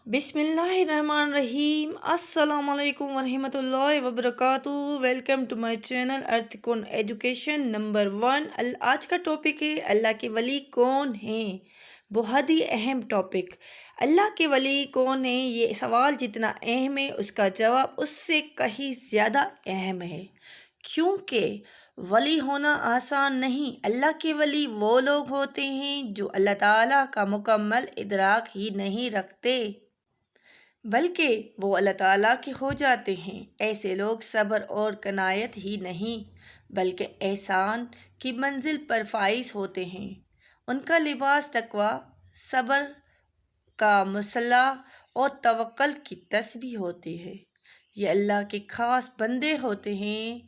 بسم اللہ الرحمن الرحیم۔ السلام علیکم ورحمۃ اللہ وبرکاتہ۔ ویلکم ٹو مائی چینل ارتھ کون ایجوکیشن نمبر 1۔ آج کا ٹاپک ہے اللہ کے ولی کون ہیں۔ بہت ہی اہم ٹاپک۔ اللہ کے ولی کون ہیں، یہ سوال جتنا اہم ہے اس کا جواب اس سے کہیں زیادہ اہم ہے، کیونکہ ولی ہونا آسان نہیں۔ اللہ کے ولی وہ لوگ ہوتے ہیں جو اللہ تعالیٰ کا مکمل ادراک ہی نہیں رکھتے، بلکہ وہ اللہ تعالیٰ کے ہو جاتے ہیں۔ ایسے لوگ صبر اور قناعت ہی نہیں بلکہ احسان کی منزل پر فائز ہوتے ہیں۔ ان کا لباس تقویٰ، صبر کا مسلح اور توکل کی تسبیح ہوتی ہے۔ یہ اللہ کے خاص بندے ہوتے ہیں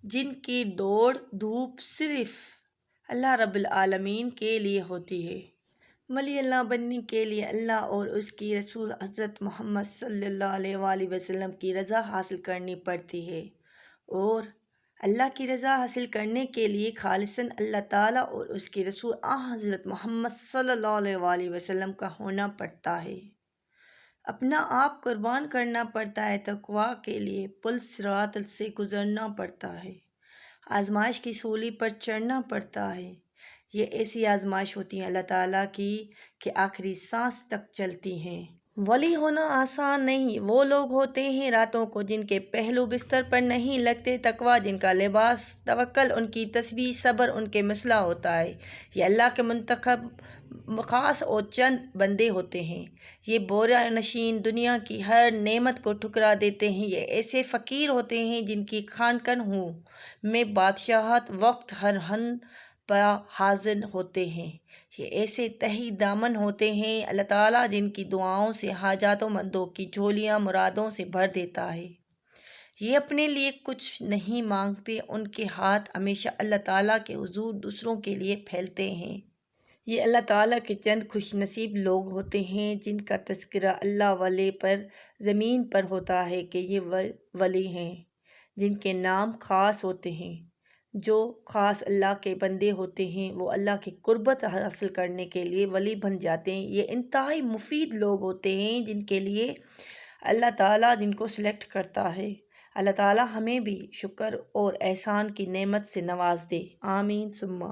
جن کی دوڑ دھوپ صرف اللہ رب العالمین کے لیے ہوتی ہے۔ ولی اللہ بننے کے لیے اللہ اور اس کی رسول حضرت محمد صلی اللہ علیہ وآلہ وسلم کی رضا حاصل کرنی پڑتی ہے، اور اللہ کی رضا حاصل کرنے کے لیے خالصاً اللہ تعالیٰ اور اس کے رسول حضرت محمد صلی اللہ علیہ وآلہ وسلم کا ہونا پڑتا ہے۔ اپنا آپ قربان کرنا پڑتا ہے، تقویٰ کے لیے پل صراط سے گزرنا پڑتا ہے، آزمائش کی سولی پر چڑھنا پڑتا ہے۔ یہ ایسی آزمائش ہوتی ہیں اللہ تعالیٰ کی کہ آخری سانس تک چلتی ہیں۔ ولی ہونا آسان نہیں۔ وہ لوگ ہوتے ہیں راتوں کو جن کے پہلو بستر پر نہیں لگتے، تقویٰ جن کا لباس، توکل ان کی تسبیح، صبر ان کے مسلح ہوتا ہے۔ یہ اللہ کے منتخب خاص اور چند بندے ہوتے ہیں۔ یہ بوریا نشین دنیا کی ہر نعمت کو ٹھکرا دیتے ہیں۔ یہ ایسے فقیر ہوتے ہیں جن کی خانقاہوں میں بادشاہت وقت ہر ہن پہ حاضر ہوتے ہیں۔ یہ ایسے تہی دامن ہوتے ہیں اللہ تعالیٰ جن کی دعاؤں سے حاجات مندوں کی جھولیاں مرادوں سے بھر دیتا ہے۔ یہ اپنے لیے کچھ نہیں مانگتے، ان کے ہاتھ ہمیشہ اللہ تعالیٰ کے حضور دوسروں کے لیے پھیلتے ہیں۔ یہ اللہ تعالیٰ کے چند خوش نصیب لوگ ہوتے ہیں جن کا تذکرہ اللہ والے پر زمین پر ہوتا ہے کہ یہ ولی ہیں، جن کے نام خاص ہوتے ہیں۔ جو خاص اللہ کے بندے ہوتے ہیں وہ اللہ کی قربت حاصل کرنے کے لیے ولی بن جاتے ہیں۔ یہ انتہائی مفید لوگ ہوتے ہیں جن کے لیے اللہ تعالیٰ جن کو سلیکٹ کرتا ہے۔ اللہ تعالیٰ ہمیں بھی شکر اور احسان کی نعمت سے نواز دے، آمین ثم